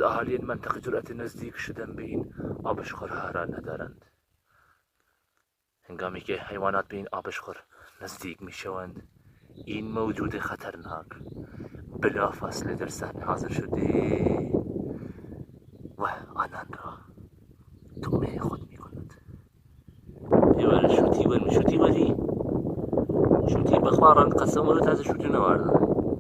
اهالی این منطقه جرأت نزدیک شدن به این آبشخورها را ندارند. هنگامی که حیوانات به این آبشخور نزدیک می شوند، این موجود خطرناک بلافاصله در صحنه حاضر شده و آنان را تومه خود می کند. شوتی ولی شوتی بخواران قسم ولت از شوتی نواردن.